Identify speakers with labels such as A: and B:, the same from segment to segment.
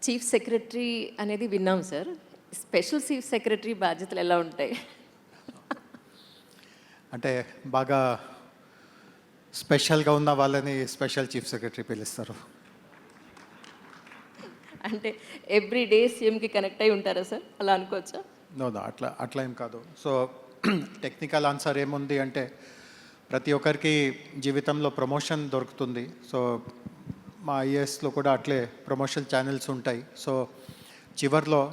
A: Chief secretary అనేది విన్నాం sir. Special chief secretary బాధ్యతలు ఎలా ఉంటాయి?
B: అంటే బాగా స్పెషల్గా ఉన్న వాళ్ళని స్పెషల్ చీఫ్ సెక్రటరీ పిలుస్తారు.
A: అంటే ఎవ్రీ డే సీఎంకి కనెక్ట్ అయి ఉంటారా సార్, అలా అనుకోవచ్చా?
B: నో అట్లా ఏం కాదు. సో టెక్నికల్ ఆన్సర్ ఏముంది అంటే ప్రతి ఒక్కరికి జీవితంలో ప్రమోషన్ దొరుకుతుంది. సో మా ఐఏఎస్లో కూడా అట్లే ప్రమోషన్ ఛానల్స్ ఉంటాయి. సో చివర్లో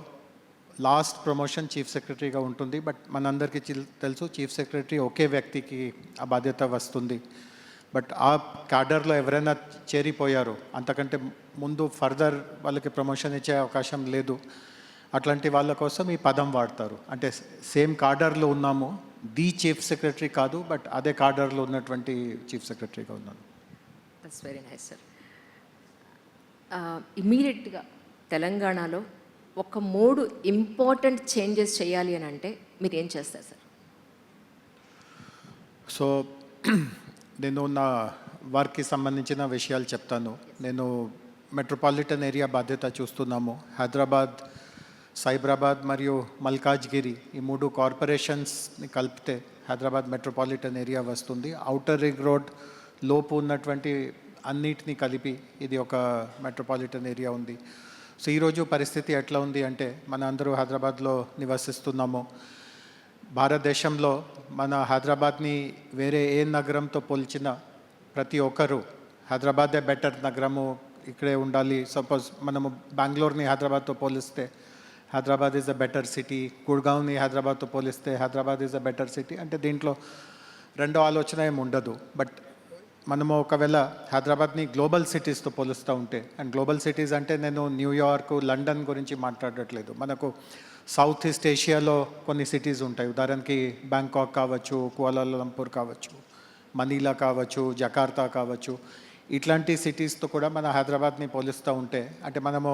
B: లాస్ట్ ప్రమోషన్ చీఫ్ సెక్రటరీగా ఉంటుంది. బట్ మనందరికీ తెలుసు చీఫ్ సెక్రటరీ ఒకే వ్యక్తికి ఆ బాధ్యత వస్తుంది. బట్ ఆ క్యాడర్లో ఎవరైనా చేరిపోయారో అంతకంటే ముందు ఫర్దర్ వాళ్ళకి ప్రమోషన్ ఇచ్చే అవకాశం లేదు. అట్లాంటి వాళ్ళ కోసం ఈ పదం వాడతారు. అంటే సేమ్ కార్డర్లో ఉన్నాము, ది చీఫ్ సెక్రటరీ కాదు, బట్ అదే కార్డర్లో ఉన్నటువంటి చీఫ్ సెక్రటరీగా ఉన్నాను.
A: That's very nice sir. ఇమీడియట్గా తెలంగాణలో ఒక 3 ఇంపార్టెంట్ చేంజెస్ చేయాలి అని అంటే మీరు ఏం చేస్తారు సార్?
B: సో నేను నా వర్క్కి సంబంధించిన విషయాలు చెప్తాను. నేను మెట్రోపాలిటన్ ఏరియా బాధ్యత చూస్తున్నాము. హైదరాబాద్, సైబరాబాద్ మరియు మల్కాజ్గిరి ఈ 3 కార్పొరేషన్స్ని కలిపితే హైదరాబాద్ మెట్రోపాలిటన్ ఏరియా వస్తుంది. ఔటర్ రింగ్ రోడ్ లోపు ఉన్నటువంటి అన్నిటినీ కలిపి ఇది ఒక మెట్రోపాలిటన్ ఏరియా ఉంది. సో ఈరోజు పరిస్థితి ఎట్లా ఉంది అంటే మన అందరూ హైదరాబాద్లో నివసిస్తున్నాము. భారతదేశంలో మన హైదరాబాద్ని వేరే ఏ నగరంతో పోల్చినా ప్రతి ఒక్కరూ హైదరాబాదే బెటర్ నగరము, ఇక్కడే ఉండాలి. సపోజ్ మనము బెంగళూరుని హైదరాబాద్తో పోలిస్తే Hyderabad is a better city, గుడ్గావ్ని హైదరాబాద్తో పోలిస్తే Hyderabad is a better city. అంటే దీంట్లో రెండో ఆలోచన ఏమి ఉండదు. బట్ మనము ఒకవేళ హైదరాబాద్ని గ్లోబల్ సిటీస్తో పోలుస్తూ ఉంటే, అండ్ గ్లోబల్ సిటీస్ అంటే నేను న్యూయార్క్, లండన్ గురించి మాట్లాడట్లేదు. మనకు సౌత్ ఈస్ట్ ఏషియాలో కొన్ని సిటీస్ ఉంటాయి. ఉదాహరణకి బ్యాంకాక్ కావచ్చు, కువాలాలంపూర్ కావచ్చు, మనీలా కావచ్చు, జకార్తా కావచ్చు. ఇట్లాంటి సిటీస్తో కూడా మన హైదరాబాద్ని పోలుస్తూ ఉంటే అంటే మనము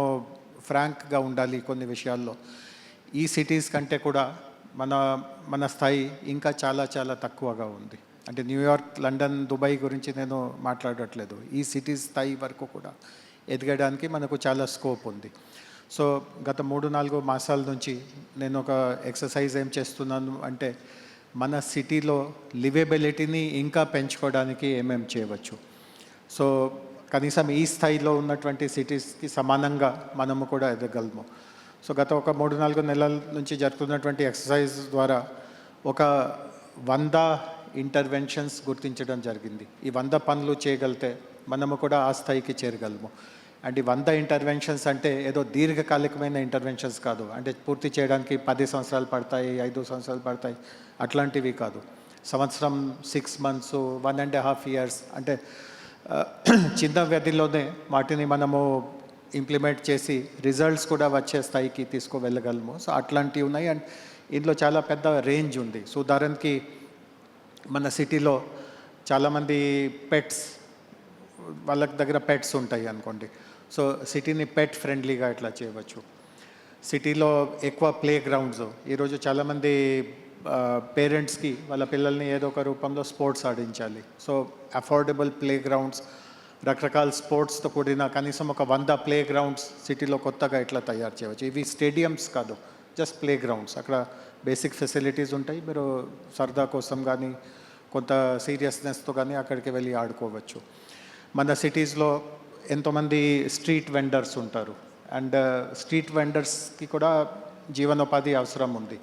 B: ఫ్రాంక్గా ఉండాలి కొన్ని విషయాల్లో. ఈ సిటీస్ కంటే కూడా మన స్థాయి ఇంకా చాలా చాలా తక్కువగా ఉంది. అంటే న్యూయార్క్, లండన్, దుబాయ్ గురించి నేను మాట్లాడట్లేదు. ఈ సిటీస్ స్థాయి వరకు కూడా ఎదగడానికి మనకు చాలా స్కోప్ ఉంది. సో గత 3-4 మాసాల నుంచి నేను ఒక ఎక్సర్సైజ్ ఏం చేస్తున్నాను అంటే మన సిటీలో లివేబిలిటీని ఇంకా పెంచుకోవడానికి ఏమేమి చేయవచ్చు. సో కనీసం ఈ స్థాయిలో ఉన్నటువంటి సిటీస్కి సమానంగా మనము కూడా ఎదగలము. సో గత ఒక 3-4 నెలల నుంచి జరుగుతున్నటువంటి ఎక్సర్సైజ్ ద్వారా ఒక 100 ఇంటర్వెన్షన్స్ గుర్తించడం జరిగింది. ఈ 100 పనులు చేయగలిగితే మనము కూడా ఆ స్థాయికి చేరగలము. అండ్ ఈ 100 ఇంటర్వెన్షన్స్ అంటే ఏదో దీర్ఘకాలికమైన ఇంటర్వెన్షన్స్ కాదు. అంటే పూర్తి చేయడానికి 10 సంవత్సరాలు పడతాయి, 5 సంవత్సరాలు పడతాయి, అట్లాంటివి కాదు. సంవత్సరం, 6 months, 1.5 years అంటే చిన్న వ్యధిలోనే వాటిని మనము ఇంప్లిమెంట్ చేసి రిజల్ట్స్ కూడా వచ్చే స్థాయికి తీసుకువెళ్ళగలము. సో అట్లాంటివి ఉన్నాయి. అండ్ ఇందులో చాలా పెద్ద రేంజ్ ఉంది. సో ఉదాహరణకి మన సిటీలో చాలామంది పెట్స్, వాళ్ళ దగ్గర పెట్స్ ఉంటాయి అనుకోండి. సో సిటీని పెట్ ఫ్రెండ్లీగా ఎట్లా చేయవచ్చు. సిటీలో ఎక్కువ ప్లే గ్రౌండ్స్. ఈరోజు చాలామంది పేరెంట్స్కి వాళ్ళ పిల్లల్ని ఏదో ఒక రూపంలో స్పోర్ట్స్ ఆడించాలి. సో అఫోర్డబుల్ ప్లే గ్రౌండ్స్, రకరకాల స్పోర్ట్స్తో కూడిన కనీసం ఒక 100 ప్లే గ్రౌండ్స్ సిటీలో కొత్తగా ఎట్లా తయారు చేయవచ్చు. ఇవి స్టేడియమ్స్ కాదు, జస్ట్ ప్లే గ్రౌండ్స్. అక్కడ బేసిక్ ఫెసిలిటీస్ ఉంటాయి. మీరు సరదా కోసం కానీ కొంత సీరియస్నెస్తో కానీ అక్కడికి వెళ్ళి ఆడుకోవచ్చు. మన సిటీస్లో ఎంతోమంది స్ట్రీట్ వెండర్స్ ఉంటారు. అండ్ స్ట్రీట్ వెండర్స్కి కూడా జీవనోపాధి అవసరం ఉంది.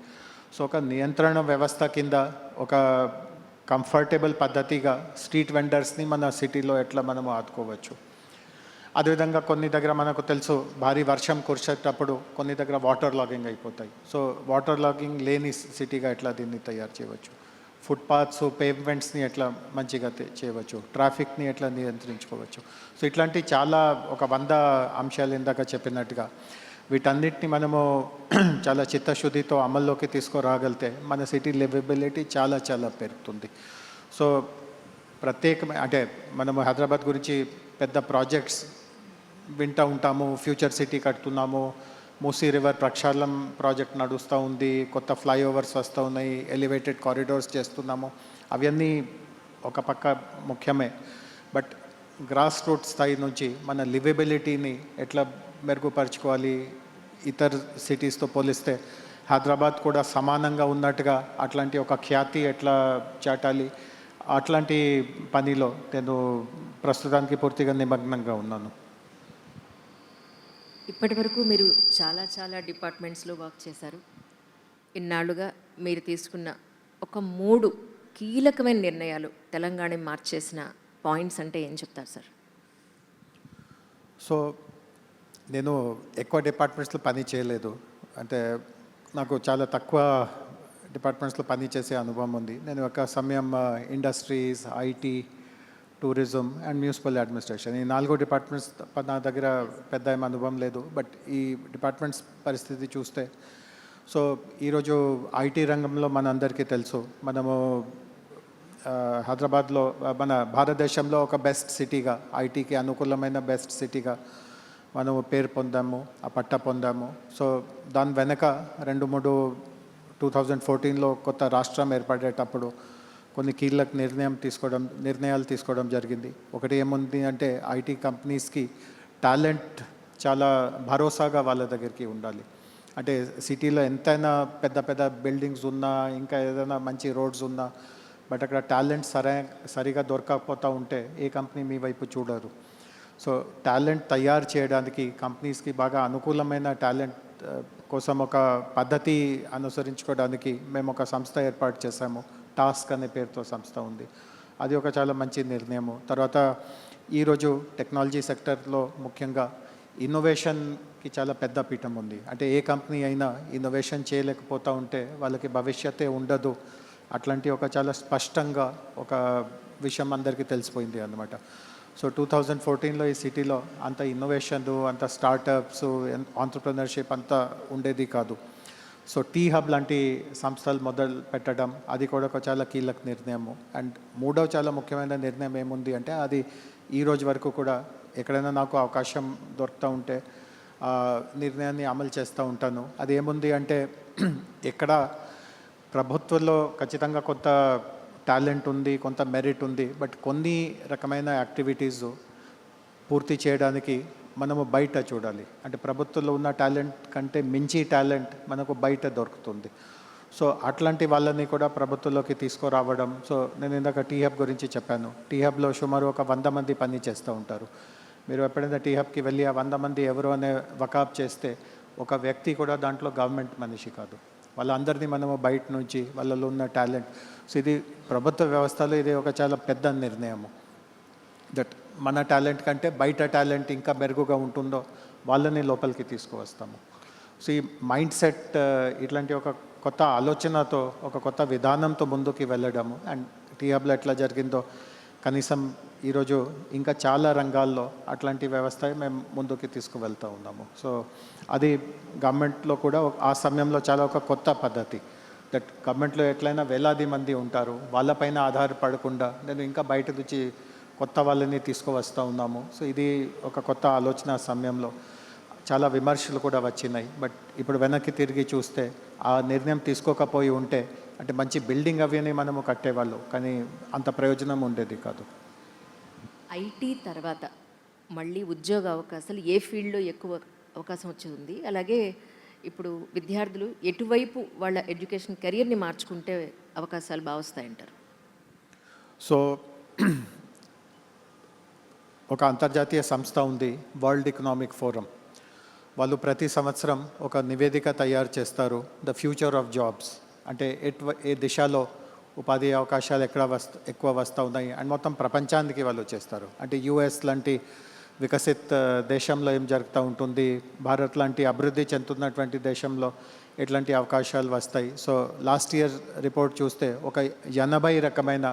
B: సో ఒక నియంత్రణ వ్యవస్థ కింద ఒక కంఫర్టబుల్ పద్ధతిగా స్ట్రీట్ వెండర్స్ని మన సిటీలో ఎట్లా మనము ఆదుకోవచ్చు. అదేవిధంగా కొన్ని దగ్గర మనకు తెలుసు భారీ వర్షం కురిసేటప్పుడు కొన్ని దగ్గర వాటర్ లాగింగ్ అయిపోతాయి. సో వాటర్ లాగింగ్ లేని సిటీగా ఎట్లా దీన్ని తయారు చేయవచ్చు. ఫుట్పాత్స్, పేవ్మెంట్స్ని ఎట్లా మంచిగా చేయవచ్చు, ట్రాఫిక్ని ఎట్లా నియంత్రించుకోవచ్చు. సో ఇట్లాంటి చాలా ఒక 100 అంశాలు ఇందాక చెప్పినట్టుగా వీటన్నిటిని మనము చాలా చిత్తశుద్ధితో అమల్లోకి తీసుకురాగలిగితే మన సిటీ లివబిలిటీ చాలా చాలా పెరుగుతుంది. సో ప్రత్యేకమైన అంటే మనము హైదరాబాద్ గురించి పెద్ద ప్రాజెక్ట్స్ వింటూ ఉంటాము. ఫ్యూచర్ సిటీ కడుతున్నాము, మూసీ రివర్ ప్రక్షాళన ప్రాజెక్ట్ నడుస్తూ ఉంది, కొత్త ఫ్లైఓవర్స్ వస్తూ ఉన్నాయి, ఎలివేటెడ్ కారిడోర్స్ చేస్తున్నాము. అవన్నీ ఒక పక్క ముఖ్యమే. బట్ గ్రాస్ రూట్ స్థాయి నుంచి మన లివబిలిటీని ఎట్లా మెరుగుపరుచుకోవాలి. ఇతర సిటీస్తో పోలిస్తే హైదరాబాద్ కూడా సమానంగా ఉన్నట్టుగా అట్లాంటి ఒక ఖ్యాతి ఎట్లా చాటాలి, అట్లాంటి పనిలో నేను ప్రస్తుతానికి పూర్తిగా నిమగ్నంగా ఉన్నాను.
A: ఇప్పటి వరకు మీరు చాలా చాలా డిపార్ట్మెంట్స్లో వర్క్ చేశారు. ఇన్నాళ్ళుగా మీరు తీసుకున్న ఒక 3 కీలకమైన నిర్ణయాలు తెలంగాణ మార్చేసిన పాయింట్స్ అంటే ఏం చెప్తారు సార్?
B: సో నేను ఎక్కువ డిపార్ట్మెంట్స్లో పని చేయలేదు. అంటే నాకు చాలా తక్కువ డిపార్ట్మెంట్స్లో పని చేసే అనుభవం ఉంది. నేను ఒక సమయం industries, IT, tourism and municipal administration, ఈ 4 డిపార్ట్మెంట్స్ నా దగ్గర పెద్ద ఏం అనుభవం లేదు. బట్ ఈ డిపార్ట్మెంట్స్ పరిస్థితి చూస్తే, సో ఈరోజు ఐటీ రంగంలో మనందరికీ తెలుసు, మనము హైదరాబాద్లో మన భారతదేశంలో ఒక బెస్ట్ సిటీగా, ఐటీకి అనుకూలమైన బెస్ట్ సిటీగా మనము పేరు పొందాము, ఆ పట్టా పొందాము. సో దాని వెనక 2014లో కొత్త రాష్ట్రం ఏర్పడేటప్పుడు కొన్ని కీలక నిర్ణయాలు తీసుకోవడం జరిగింది. ఒకటి ఏముంది అంటే ఐటీ కంపెనీస్కి టాలెంట్ చాలా భరోసాగా వాళ్ళ దగ్గరికి ఉండాలి. అంటే సిటీలో ఎంతైనా పెద్ద పెద్ద బిల్డింగ్స్ ఉన్నా, ఇంకా ఏదైనా మంచి రోడ్స్ ఉన్నా, బట్ అక్కడ టాలెంట్ సరిగా దొరకకపోతూ ఉంటే ఏ కంపెనీ మీ వైపు చూడరు. సో టాలెంట్ తయారు చేయడానికి కంపెనీస్కి బాగా అనుకూలమైన టాలెంట్ కోసం ఒక పద్ధతి అనుసరించుకోవడానికి మేము ఒక సంస్థ ఏర్పాటు చేశాము. టాస్క్ అనే పేరుతో సంస్థ ఉంది. అది ఒక చాలా మంచి నిర్ణయము. తర్వాత ఈరోజు టెక్నాలజీ సెక్టర్లో ముఖ్యంగా ఇన్నోవేషన్కి చాలా పెద్ద పీఠం ఉంది. అంటే ఏ కంపెనీ అయినా ఇన్నోవేషన్ చేయలేకపోతూ ఉంటే వాళ్ళకి భవిష్యత్తే ఉండదు. అట్లాంటి ఒక చాలా స్పష్టంగా ఒక విషయం అందరికీ తెలిసిపోయింది అన్నమాట. సో 2014లో ఈ సిటీలో అంత ఇన్నోవేషన్, అంత స్టార్టప్స్, ఆంటర్‌ప్రెన్యూర్‌షిప్ అంతా ఉండేది కాదు. సో టీ హబ్ లాంటి సంస్థలు మొదలు పెట్టడం, అది కూడా ఒక చాలా కీలక నిర్ణయము. అండ్ మూడవ చాలా ముఖ్యమైన నిర్ణయం ఏముంది అంటే, అది ఈ రోజు వరకు కూడా ఎక్కడైనా నాకు అవకాశం దొరుకుతూ ఉంటే ఆ నిర్ణయాన్ని అమలు చేస్తూ ఉంటాను. అది ఏముంది అంటే, ఎక్కడ ప్రభుత్వంలో ఖచ్చితంగా కొంత టాలెంట్ ఉంది, కొంత మెరిట్ ఉంది, బట్ కొన్ని రకమైన యాక్టివిటీస్ పూర్తి చేయడానికి మనము బయట చూడాలి. అంటే ప్రభుత్వంలో ఉన్న టాలెంట్ కంటే మించి టాలెంట్ మనకు బయట దొరుకుతుంది. సో అట్లాంటి వాళ్ళని కూడా ప్రభుత్వంలోకి తీసుకురావడం. సో నేను ఇందాక టీ హబ్ గురించి చెప్పాను. టీ హబ్లో సుమారు ఒక 100 మంది పని చేస్తూ ఉంటారు. మీరు ఎప్పుడైనా టీ హబ్కి వెళ్ళి ఆ 100 మంది ఎవరు అనే వకాబ్ చేస్తే, ఒక వ్యక్తి కూడా దాంట్లో గవర్నమెంట్ మనిషి కాదు. వాళ్ళందరినీ మనము బయట నుంచి, వాళ్ళలో ఉన్న టాలెంట్. సో ఇది ప్రభుత్వ వ్యవస్థలో ఇది ఒక చాలా పెద్ద నిర్ణయము. దట్ మన టాలెంట్ కంటే బయట టాలెంట్ ఇంకా మెరుగుగా ఉంటుందో వాళ్ళని లోపలికి తీసుకువస్తాము. సో ఈ మైండ్ సెట్, ఇట్లాంటి ఒక కొత్త ఆలోచనతో, ఒక కొత్త విధానంతో ముందుకు వెళ్ళడము. అండ్ టీ హబ్లో ఎట్లా జరిగిందో, కనీసం ఈరోజు ఇంకా చాలా రంగాల్లో అట్లాంటి వ్యవస్థ మేము ముందుకు తీసుకువెళ్తూ ఉన్నాము. సో అది గవర్నమెంట్లో కూడా ఆ సమయంలో చాలా ఒక కొత్త పద్ధతి. దట్ గవర్నమెంట్లో ఎట్లయినా వేలాది మంది ఉంటారు, వాళ్ళపైన ఆధారపడకుండా నేను ఇంకా బయట నుంచి కొత్త వాళ్ళని తీసుకువస్తూ ఉన్నాము. సో ఇది ఒక కొత్త ఆలోచన సమయంలో చాలా విమర్శలు కూడా వచ్చినాయి. బట్ ఇప్పుడు వెనక్కి తిరిగి చూస్తే ఆ నిర్ణయం తీసుకోకపోయి ఉంటే, అంటే మంచి బిల్డింగ్ అవి మనము కట్టేవాళ్ళు, కానీ అంత ప్రయోజనం ఉండేది కాదు.
A: ఐటీ తర్వాత మళ్ళీ ఉద్యోగ అవకాశాలు ఏ ఫీల్డ్లో ఎక్కువ అవకాశం వచ్చేది? అలాగే ఇప్పుడు విద్యార్థులు ఎటువైపు వాళ్ళ ఎడ్యుకేషన్ కెరియర్ని మార్చుకుంటే అవకాశాలు బాగా వస్తాయంటారు?
B: సో ఒక అంతర్జాతీయ సంస్థ ఉంది, వరల్డ్ ఎకనామిక్ ఫోరం. వాళ్ళు ప్రతి సంవత్సరం ఒక నివేదిక తయారు చేస్తారు, ద ఫ్యూచర్ ఆఫ్ జాబ్స్. అంటే ఏ దిశలో ఉపాధి అవకాశాలు ఎక్కువ వస్తూ ఉన్నాయి అండ్ మొత్తం ప్రపంచానికి వాళ్ళు చేస్తారు. అంటే యుఎస్ లాంటి వికసిత్ దేశంలో ఏం జరుగుతూ ఉంటుంది, భారత్ లాంటి అభివృద్ధి చెందుతున్నటువంటి దేశంలో ఎట్లాంటి అవకాశాలు వస్తాయి. సో లాస్ట్ ఇయర్ రిపోర్ట్ చూస్తే ఒక 80 రకమైన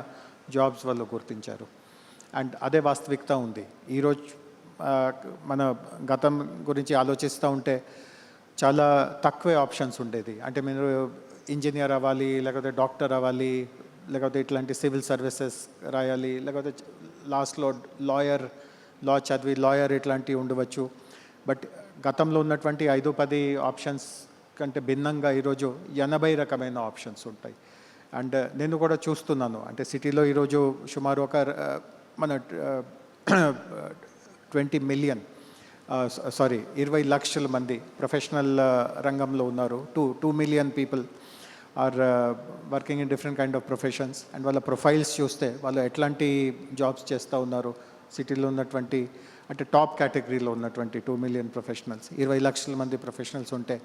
B: జాబ్స్ వాళ్ళు గుర్తించారు. అండ్ అదే వాస్తవికత ఉంది. ఈరోజు మన గతం గురించి ఆలోచిస్తూ ఉంటే చాలా తక్కువే ఆప్షన్స్ ఉండేది. అంటే మీరు ఇంజనీర్ అవ్వాలి, లేకపోతే డాక్టర్ అవ్వాలి, లేకపోతే ఇట్లాంటి సివిల్ సర్వీసెస్ రాయాలి, లేకపోతే లాస్ట్లో లా చదివి లాయర్ ఇట్లాంటివి ఉండవచ్చు. బట్ గతంలో ఉన్నటువంటి 5-10 ఆప్షన్స్ కంటే భిన్నంగా ఈరోజు 80 రకమైన ఆప్షన్స్ ఉంటాయి. అండ్ నేను కూడా చూస్తున్నాను, అంటే సిటీలో ఈరోజు సుమారు ఒక మన 20 మిలియన్ సారీ 20 లక్షల మంది ప్రొఫెషనల్ రంగంలో ఉన్నారు. 2 million people are working in different kind of professions. And వాళ్ళ ప్రొఫైల్స్ చూస్తే వాళ్ళు ఎట్లాంటి జాబ్స్ చేస్తూ ఉన్నారు, సిటీలో ఉన్నటువంటి అంటే టాప్ కేటగిరీలో ఉన్నటువంటి 2 మిలియన్ ప్రొఫెషనల్స్, 20 లక్షల మంది ప్రొఫెషనల్స్ ఉంటే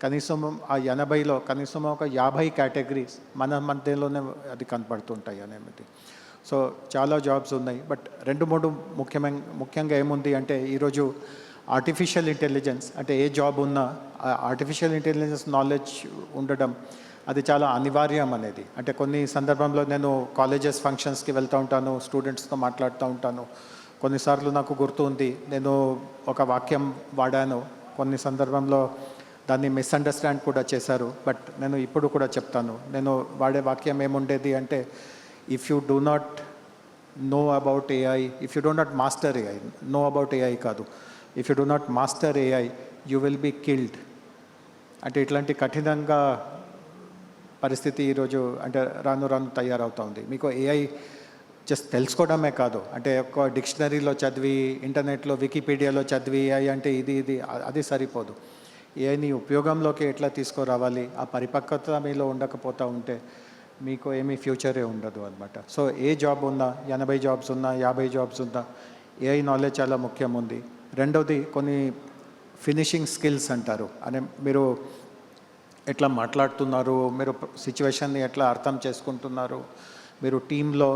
B: కనీసం ఆ 80లో కనీసం ఒక 50 కేటగిరీస్ మన మధ్యలోనే అది కనపడుతుంటాయి అనేది. సో చాలా జాబ్స్ ఉన్నాయి. బట్ 2-3 ముఖ్యంగా ఏముంది అంటే ఈరోజు ఆర్టిఫిషియల్ ఇంటెలిజెన్స్ అంటే ఏ జాబ్ ఉన్నా ఆర్టిఫిషియల్ ఇంటెలిజెన్స్ నాలెడ్జ్ ఉండడం అది చాలా అనివార్యం అనేది. అంటే కొన్ని సందర్భంలో నేను కాలేజెస్ ఫంక్షన్స్కి వెళ్తూ ఉంటాను, స్టూడెంట్స్తో మాట్లాడుతూ ఉంటాను. కొన్నిసార్లు నాకు గుర్తు ఉంది, నేను ఒక వాక్యం వాడాను, కొన్ని సందర్భంలో దాన్ని మిస్అండర్స్టాండ్ కూడా చేశారు. బట్ నేను ఇప్పుడు కూడా చెప్తాను, నేను వాడే వాక్యం ఏముండేది అంటే, if you do not know about AI, if you do not master AI, know about AI కాదు, if you do not master AI you will be killed. అంటే ఇట్లాంటి కఠినంగా పరిస్థితి ఈరోజు అంటే రాను రాను తయారవుతూ ఉంది. మీకు ఏఐ జస్ట్ తెలుసుకోవడమే కాదు, అంటే ఒక డిక్షనరీలో చదివి, ఇంటర్నెట్లో వికీపీడియాలో చదివి ఏఐ అంటే ఇది అది సరిపోదు. ఏఐని ఉపయోగంలోకి ఎట్లా తీసుకురావాలి, ఆ పరిపక్వత మీలో ఉండకపోతూ ఉంటే మీకు ఏమీ ఫ్యూచరే ఉండదు అనమాట. సో ఏ జాబ్ ఉన్నా, 80 జాబ్స్ ఉన్నా, 50 జాబ్స్ ఉన్నా, ఏఐ నాలెడ్జ్ చాలా ముఖ్యం ఉంది. రెండవది కొన్ని ఫినిషింగ్ స్కిల్స్ అంటారు. అంటే మీరు ఎట్లా మాట్లాడుతున్నారు, మీరు సిచ్యువేషన్ని ఎట్లా అర్థం చేసుకుంటున్నారు, మీరు టీంలో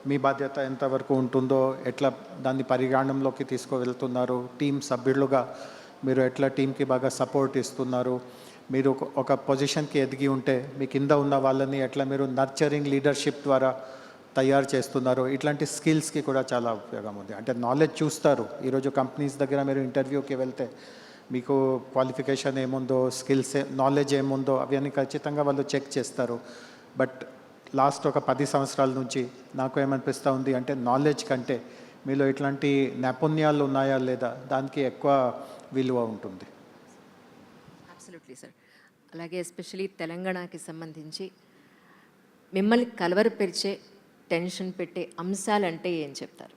B: మీ బాధ్యత ఎంతవరకు ఉంటుందో ఎట్లా దాన్ని పరిగణనలోకి తీసుకువెళ్తున్నారు, టీం సభ్యులుగా మీరు ఎట్లా టీంకి బాగా సపోర్ట్ ఇస్తున్నారు, మీరు ఒక పొజిషన్కి ఎదిగి ఉంటే మీ కింద ఉన్న వాళ్ళని ఎట్లా మీరు నర్చరింగ్ లీడర్షిప్ ద్వారా తయారు చేస్తున్నారు, ఇట్లాంటి స్కిల్స్కి కూడా చాలా ఉపయోగం ఉంది. అంటే నాలెడ్జ్ చూస్తారు. ఈరోజు కంపెనీస్ దగ్గర మీరు ఇంటర్వ్యూకి వెళ్తే మీకు క్వాలిఫికేషన్ ఏముందో, స్కిల్స్ నాలెడ్జ్ ఏముందో అవన్నీ ఖచ్చితంగా వాళ్ళు చెక్ చేస్తారు. బట్ లాస్ట్ ఒక 10 సంవత్సరాల నుంచి నాకు ఏమనిపిస్తూ ఉంది అంటే నాలెడ్జ్ కంటే మీలో ఇట్లాంటి నైపుణ్యాలు ఉన్నాయా లేదా దానికి ఎక్కువ విలువ ఉంటుంది.
A: Absolutely sir. అలాగే ఎస్పెషలీ తెలంగాణకి సంబంధించి మిమ్మల్ని కలవరపరిచే, టెన్షన్ పెట్టే అంశాలంటే ఏం చెప్తారు?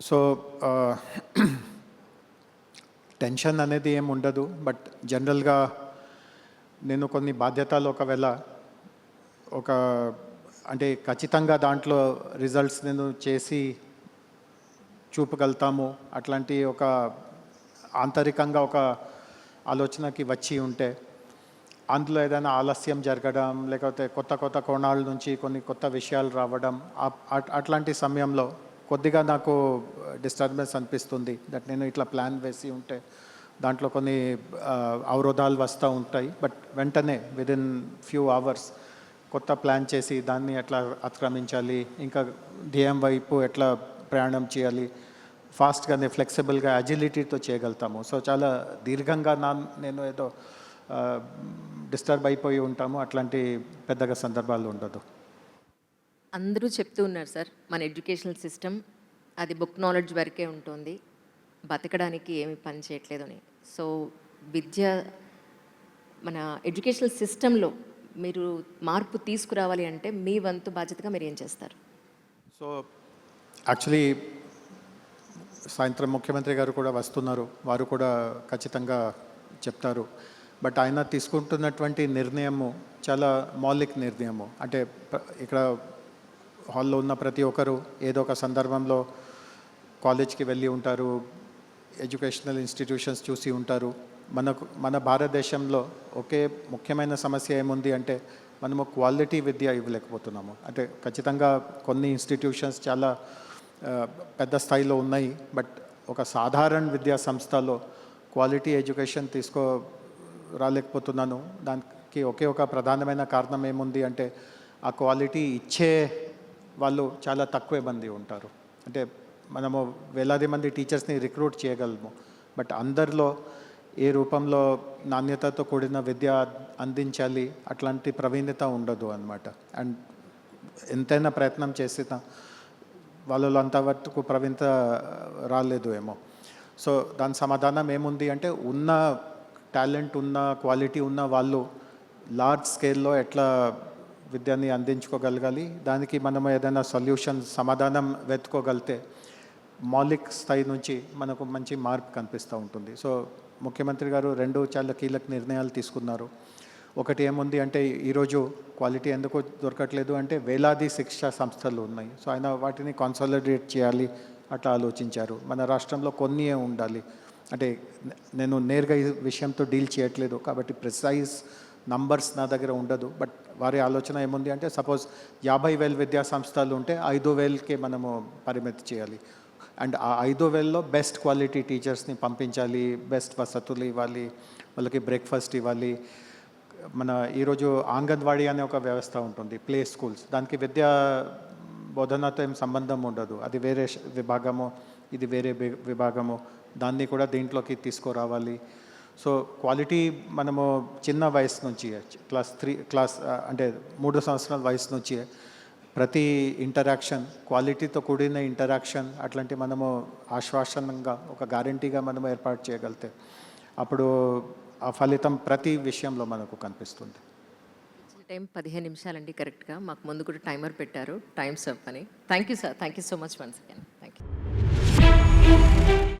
B: సో టెన్షన్ అనేది ఏమి ఉండదు. బట్ జనరల్గా నేను కొన్ని బాధ్యతలు ఒకవేళ అంటే ఖచ్చితంగా దాంట్లో రిజల్ట్స్ నేను చేసి చూపగలుగుతాము అట్లాంటి ఒక ఆంతరికంగా ఒక ఆలోచనకి వచ్చి ఉంటే అందులో ఏదైనా ఆలస్యం జరగడం, లేకపోతే కొత్త కోణాల నుంచి కొన్ని కొత్త విషయాలు రావడం, అట్లాంటి సమయంలో కొద్దిగా నాకు డిస్టర్బెన్స్ అనిపిస్తుంది. దట్ నేను ఇట్లా ప్లాన్ వేసి ఉంటే దాంట్లో కొన్ని అవరోధాలు వస్తూ ఉంటాయి. బట్ వెంటనే విదిన్ ఫ్యూ అవర్స్ కొత్త ప్లాన్ చేసి దాన్ని ఎట్లా అతిక్రమించాలి, ఇంకా ధ్యేయం వైపు ఎట్లా ప్రయాణం చేయాలి, ఫాస్ట్గానే ఫ్లెక్సిబుల్గా అజిలిటీతో చేయగలుగుతాము. సో చాలా దీర్ఘంగా నేను ఏదో డిస్టర్బ్ అయిపోయి ఉంటాము. అట్లాంటి పెద్దగా సందర్భాలు ఉండదు.
A: అందరూ చెప్తూ ఉన్నారు సార్, మన ఎడ్యుకేషనల్ సిస్టమ్ అది బుక్ నాలెడ్జ్ వరకే ఉంటుంది, బతకడానికి ఏమి పని చేయట్లేదు అని. సో మన ఎడ్యుకేషనల్ సిస్టంలో మీరు మార్పు తీసుకురావాలి అంటే మీ వంతు బాధ్యతగా మీరు ఏం చేస్తారు?
B: సో యాక్చువల్లీ సాయంత్రం ముఖ్యమంత్రి గారు కూడా వస్తున్నారు, వారు కూడా ఖచ్చితంగా చెప్తారు. బట్ ఆయన తీసుకుంటున్నటువంటి నిర్ణయము చాలా మౌలిక నిర్ణయము. అంటే ఇక్కడ హాల్లో ఉన్న ప్రతి ఒక్కరు ఏదో ఒక సందర్భంలో కాలేజ్కి వెళ్ళి ఉంటారు, ఎడ్యుకేషనల్ ఇన్స్టిట్యూషన్స్ చూసి ఉంటారు. మన భారతదేశంలో ఒకే ముఖ్యమైన సమస్య ఏముంది అంటే మనము క్వాలిటీ విద్య ఇవ్వలేకపోతున్నాము. అంటే ఖచ్చితంగా కొన్ని ఇన్స్టిట్యూషన్స్ చాలా పెద్ద స్థాయిలో ఉన్నాయి. బట్ ఒక సాధారణ విద్యా సంస్థలో క్వాలిటీ ఎడ్యుకేషన్ రాలేకపోతున్నాను. దానికి ఒకే ఒక ప్రధానమైన కారణం ఏముంది అంటే ఆ క్వాలిటీ ఇచ్చే వాళ్ళు చాలా తక్కువ మంది ఉంటారు. అంటే మనము వేలాది మంది టీచర్స్ని రిక్రూట్ చేయగలము, బట్ అందరిలో ఏ రూపంలో నాణ్యతతో కూడిన విద్య అందించాలి అట్లాంటి ప్రవీణత ఉండదు అన్నమాట. అండ్ ఎంతైనా ప్రయత్నం చేసినా వాళ్ళలో అంతవరకు ప్రవీణత రాలేదు ఏమో. సో దాని సమాధానం ఏముంది అంటే ఉన్న టాలెంట్ ఉన్న క్వాలిటీ ఉన్న వాళ్ళు లార్జ్ స్కేల్లో ఎట్లా విద్యని అందించుకోగలగాలి, దానికి మనం ఏదైనా సొల్యూషన్ సమాధానం వెతుకోగలితే మౌలిక స్థాయి నుంచి మనకు మంచి మార్పు కనిపిస్తూ ఉంటుంది. సో ముఖ్యమంత్రి గారు 2 చాలా కీలక నిర్ణయాలు తీసుకున్నారు. ఒకటి ఏముంది అంటే ఈరోజు క్వాలిటీ ఎందుకు దొరకట్లేదు అంటే వేలాది శిక్షా సంస్థలు ఉన్నాయి. సో ఆయన వాటిని కాన్సాలిడేట్ చేయాలి అట్లా ఆలోచించారు. మన రాష్ట్రంలో కొన్నియే ఉండాలి. అంటే నేను నేరుగా ఈ విషయంతో డీల్ చేయట్లేదు కాబట్టి ప్రిసైజ్ నంబర్స్ నా దగ్గర ఉండదు. బట్ వారి ఆలోచన ఏముంది అంటే సపోజ్ 50,000 విద్యా సంస్థలు ఉంటే 5,000కే మనము పరిమితి చేయాలి. అండ్ ఆ 5,000లో బెస్ట్ క్వాలిటీ టీచర్స్ని పంపించాలి, బెస్ట్ వసతులు ఇవ్వాలి, వాళ్ళకి బ్రేక్ఫాస్ట్ ఇవ్వాలి. మన ఈరోజు ఆంగన్వాడీ అనే ఒక వ్యవస్థ ఉంటుంది, ప్లే స్కూల్స్. దానికి విద్యా బోధనతో ఏం సంబంధం ఉండదు. అది వేరే విభాగము, ఇది వేరే విభాగము. దాన్ని కూడా దీంట్లోకి తీసుకురావాలి. సో క్వాలిటీ మనము చిన్న వయసు నుంచి క్లాస్ అంటే 3 సంవత్సరాల వయసు నుంచి ప్రతి ఇంటరాక్షన్ క్వాలిటీతో కూడిన ఇంటరాక్షన్ అట్లాంటి మనము ఆశ్వాసనంగా ఒక గ్యారంటీగా మనం ఏర్పాటు చేయగలిగితే అప్పుడు ఆ ఫలితం ప్రతి విషయంలో మనకు కనిపిస్తుంది.
A: ఇచ్చిన టైం 15 నిమిషాలండి కరెక్ట్గా. మాకు ముందు కూడా టైమర్ పెట్టారు, టైమ్స్ అప్ అని. Thank you sir, thank you so much once again. Thank you.